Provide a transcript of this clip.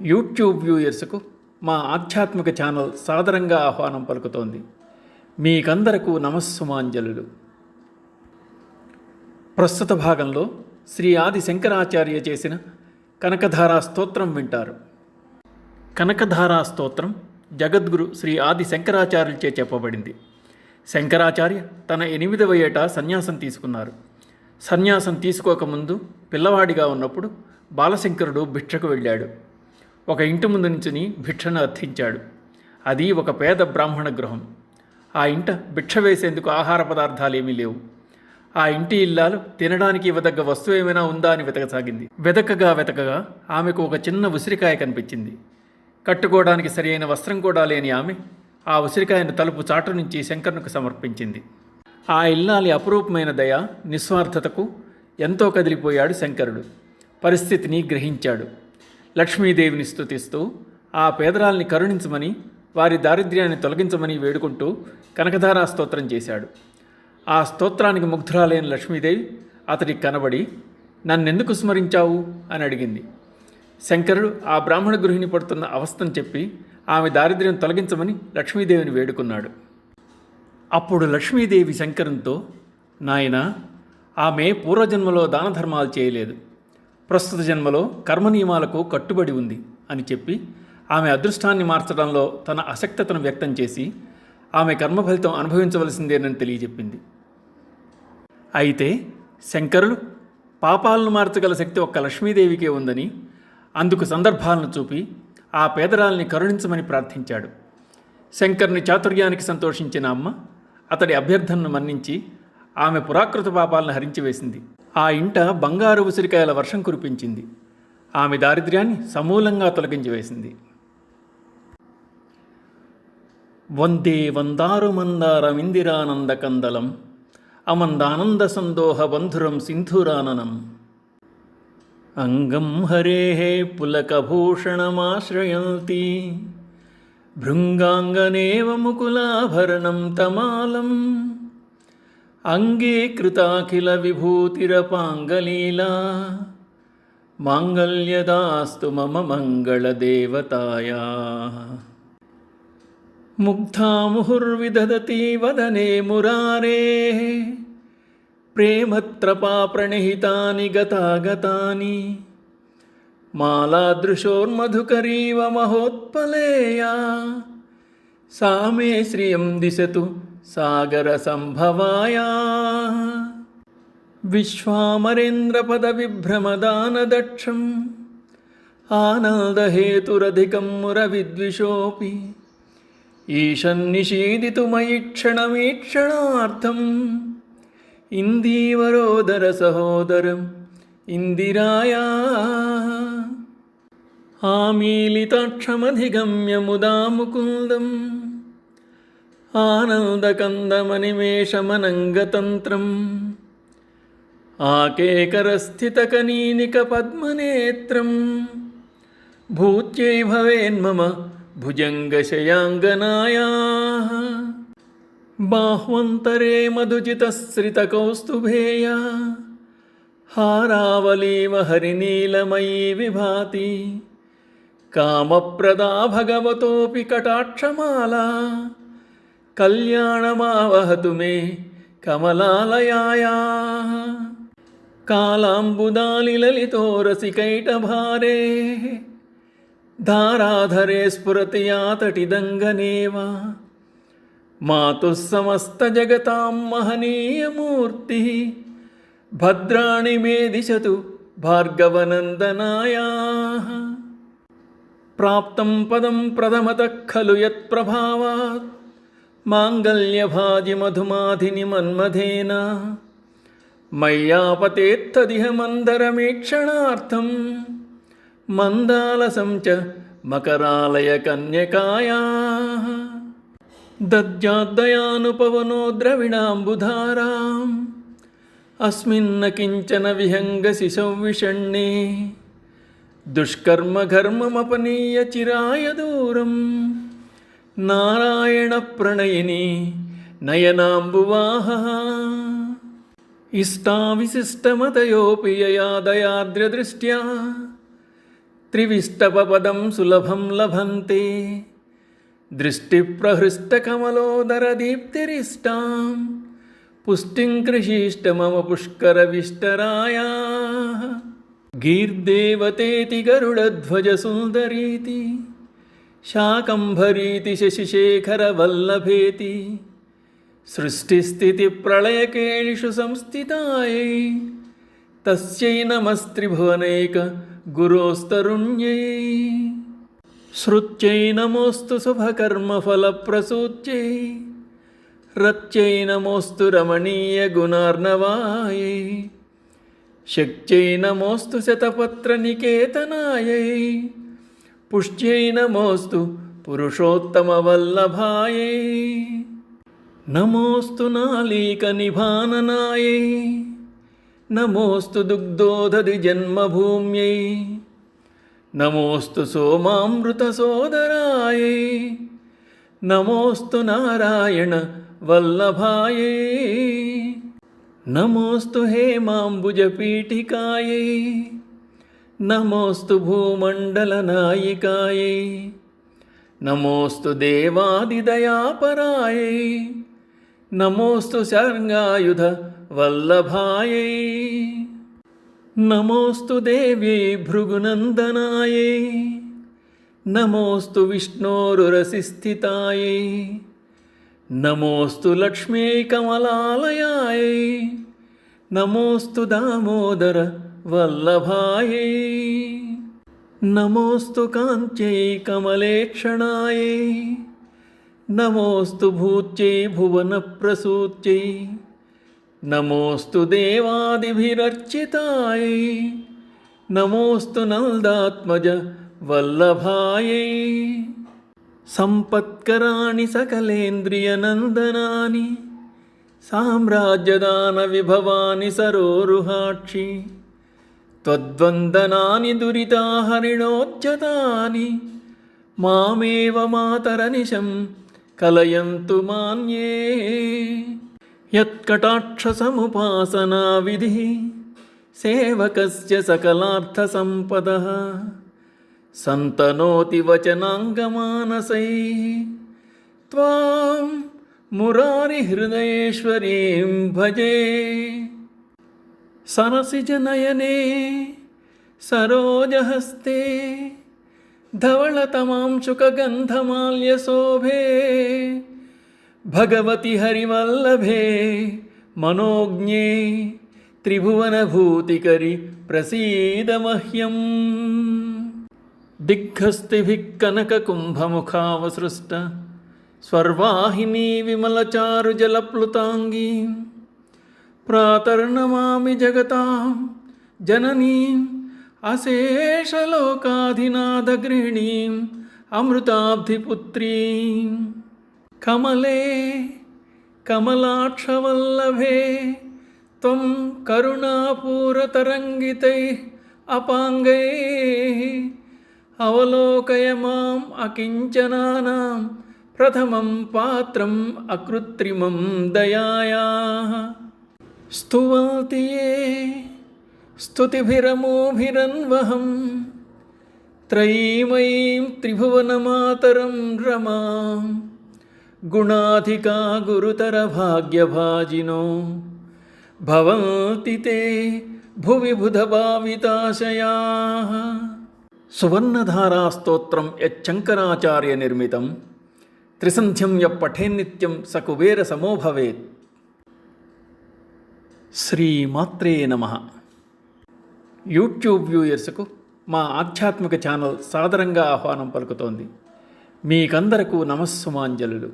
YouTube వ్యూయర్స్కు మా ఆధ్యాత్మిక channel సాదరంగా ఆహ్వానం పలుకుతోంది. మీకందరకు నమస్సుమాంజలులు. ప్రస్తుత భాగంలో శ్రీ ఆది శంకరాచార్య చేసిన కనకధారా స్తోత్రం వింటారు. కనకధారా స్తోత్రం జగద్గురు శ్రీ ఆది శంకరాచార్యులచే చెప్పబడింది. శంకరాచార్య తన 8వ ఏట సన్యాసం తీసుకున్నారు. సన్యాసం తీసుకోకముందు పిల్లవాడిగా ఉన్నప్పుడు బాలశంకరుడు భిక్షకు వెళ్ళాడు. ఒక ఇంటి ముందు నుంచుని భిక్షను అర్థించాడు. అది ఒక పేద బ్రాహ్మణ గృహం. ఆ ఇంట భిక్ష వేసేందుకు ఆహార పదార్థాలేమీ లేవు. ఆ ఇంటి ఇల్లాలు తినడానికి ఇవ్వదగ్గ వస్తువు ఏమైనా ఉందా అని వెతకసాగింది. వెతకగా ఆమెకు ఒక చిన్న ఉసిరికాయ కనిపించింది. కట్టుకోవడానికి సరి అయిన వస్త్రం కూడా లేని ఆమె ఆ ఉసిరికాయను తలుపు చాటు నుంచి శంకరునికి సమర్పించింది. ఆ ఇల్లాలి అపురూపమైన దయ, నిస్వార్థతకు ఎంతో కదిలిపోయాడు శంకరుడు. పరిస్థితిని గ్రహించాడు. లక్ష్మీదేవిని స్తుతిస్తూ ఆ పేదరాల్ని కరుణించమని, వారి దారిద్ర్యాన్ని తొలగించమని వేడుకుంటూ కనకధారా స్తోత్రం చేశాడు. ఆ స్తోత్రానికి ముగ్ధురాలైన లక్ష్మీదేవి అతడికి కనబడి, నన్నెందుకు స్మరించావు అని అడిగింది. శంకరుడు ఆ బ్రాహ్మణ గృహిణి పడుతున్న అవస్థను చెప్పి ఆమె దారిద్ర్యం తొలగించమని లక్ష్మీదేవిని వేడుకున్నాడు. అప్పుడు లక్ష్మీదేవి శంకరునితో, నాయనా, ఆమె పూర్వజన్మలో దాన ధర్మాలు చేయలేదు, ప్రస్తుత జన్మలో కర్మనియమాలకు కట్టుబడి ఉంది అని చెప్పి ఆమె అదృష్టాన్ని మార్చడంలో తన అశక్తతను వ్యక్తం చేసి ఆమె కర్మఫలితం అనుభవించవలసిందేనని తెలియజెప్పింది. అయితే శంకరులు పాపాలను మార్చగల శక్తి ఒక్క లక్ష్మీదేవికే ఉందని, అందుకు సందర్భాలను చూపి ఆ పేదరాల్ని కరుణించమని ప్రార్థించాడు. శంకరుని చాతుర్యానికి సంతోషించిన అమ్మ అతడి అభ్యర్థనను మన్నించి ఆమె పురాకృత పాపాలను హరించివేసింది. ఆ ఇంట బంగారు ఉసిరికాయల వర్షం కురిపించింది. ఆమె దారిద్ర్యాన్ని సమూలంగా తొలగించి వేసింది. వందే వందారు మందారమిందిరానంద కందలం అమందానంద సందోహ బంధురం సింధురాననం అంగం హరేః పులకభూషణమాశ్రయంతి భృంగాంగనేవ ముకులాభరణం తమాలం అంగీకృతాఖిల విభూతిరపాంగలీలా మాంగళ్యదాస్తు మమ మంగళదేవతాయా ముగ్ధా ముహుర్విదధతి వదనే మురారేః ప్రేమత్రపా ప్రణిహితాని గతాగతాని మాలాదృశోర్మధుకరీవ మహోత్పలేయా సా మే శ్రియం దిశతు సాగర సంభవాయా విశ్వామరేంద్రపద విభ్రమదానదక్షం ఆనందహేతురధికం మురవిద్విషోపి ఈశన్నిషీదితు మయి క్షణమీక్షణార్థం ఇందీవరోదర సహోదరం ఇందిరాయా ఆమీలితాక్షమధిగమ్య ముదా ముకుందం ఆనందకందమనిమేషమనంగతంత్రం ఆకేకరస్థితకనీనిక పద్మనేత్రం భూత్యై భవేన్మమ భుజంగశయాంగనాయా బాహ్వంతరే మధుచితశ్రితకౌస్తుభేయా హారావలీవ హరినీలమయీ విభాతి కామప్రదా భగవతోపి కటాక్షమాలా కళ్యాణమావహతు మే కమలాలయాయా కాలాంబుదాలిలలితో రసికైటభారే ధారాధరే స్ఫురతి యాతటిదంగనేవ మాతుః సమస్త జగతాం మహనీయమూర్తి భద్రాణి మే దిశతు భార్గవనందనాయా ప్రాప్తం పదం ప్రథమతః ఖలు యత్ప్రభావాత్ మాంగళ్యభాజి మధుమాధిని మన్మథేన మయ్యాపతేత్తదిహ మందరమీక్షణార్థం మందాలసం చ మకరాలయ కన్యకాయా దద్యాద్దయానుపవనో ద్రవిణాంబుధారాం అస్మిన్న కించన విహంగసి సంవిషణ్ణే దుష్కర్మఘర్మమపనీయ చిరాయ దూరం నారాయణ ప్రణయిని నయనాంబువాహ ఇష్టావిశిష్టమతయోపి యయా దయార్ద్రదృష్ట్యా త్రివిష్టపదం సులభం లభంతే దృష్టిప్రహృష్టకమలోదరదీప్తిరిష్టాం పుష్టిం కృషీష్టమమ పుష్కరవిష్టరాయా గీర్దేవతేతి గరుడధ్వజసుందరీతి శాకంభరీతి శశిశేఖరవల్లభేతి సృష్టిస్థితిప్రళయకేళిషు సంస్థితాయై తస్యై నమస్త్రిభువనైక గురోస్తరుణ్యై శృత్యై నమోస్తు శుభకర్మఫలప్రసూత్యై రత్యై నమోస్తు రమణీయగుణార్ణవాయై శక్త్యై నమోస్తు శతపత్రనికేతనాయై పుష్ట్యై నమోస్తు పురుషోత్తమవల్లభాయై నమోస్తు నాళీకనిభాననాయై నమోస్తు దుగ్ధోదధి జన్మభూమ్యై నమోస్తు సోమామృతసోదరాయై నమోస్తు నారాయణ వల్లభాయై నమోస్తు హేమాంబుజపీఠికాయై నమోస్తు భూమండలనాయికాయై నమోస్తు దేవాదిదయాపరాయై నమోస్తు శార్ంగాయుధ వల్లభాయై నమోస్తు దేవ్యై భృగునందనాయై నమోస్తు విష్ణోరురసిస్థితాయై నమోస్తు లక్ష్మ్యై కమలాలయాయై నమోస్తు దామోదర వల్లభాయై నమోస్తు కాంత్యై కమలేక్షణాయై నమోస్తు భూత్యై భువనప్రసూత్యై నమోస్తు దేవాదిభిరర్చితాయై నమోస్తు నందాత్మజ వల్లభాయై సంపత్కరాణి సకలేంద్రియనందనాని సామ్రాజ్యదాన విభవాని సరోరుహాక్షి త్వద్వందనాని దురితాహరిణోచ్యతాని మామేవ మాతరనిశం కలయంతు మాన్యే యత్కటాక్షసముపాసనా విధి సేవకస్య సకలార్థసంపదః సంతనోతి వచనాంగమానసై త్వాం మురారిహృదయేశ్వరీం భజే సరసిజనయనే సరోజహస్తే ధవళతమాంశుకగంధమాల్యశోభే భగవతి హరివల్లభే మనోజ్ఞే త్రిభువనభూతికరి ప్రసీద మహ్యం దిగ్ఘస్తిభిః కనకకుంభముఖావసృష్ట స్వర్వాహినీ విమలచారుజలప్లుతాంగీం ప్రాతర్నమామి జగతాం జననీం అశేషలోకాధినాథగృహిణీం అమృతాబ్ధిపుత్రీం కమలే కమలాక్షవల్లభే త్వం కరుణాపూరతరంగితైః అపాంగైః అవలోకయ మాం అకించనానాం ప్రథమం పాత్రం అకృత్రిమం దయాయాః స్తువంతి యే స్తుతిభిరమోభిరన్వహం త్రయీమయీం త్రిభువనమాతరం రమాం గుణాధికా గురుతర భాగ్యభాజినో భవంతి తే భువి బుధభావితాశయాః. సువర్ణధారా స్తోత్రం యచ్చంకరాచార్య నిర్మితం త్రిసంధ్యం య పఠేన్నిత్యం స కుబేర సమో భవేత్. శ్రీమాత్రే నమః. యూట్యూబ్ వ్యూయర్స్కు మా ఆధ్యాత్మిక ఛానల్ సాదరంగా ఆహ్వానం పలుకుతోంది. మీకందరకు నమస్సుమాంజలులు.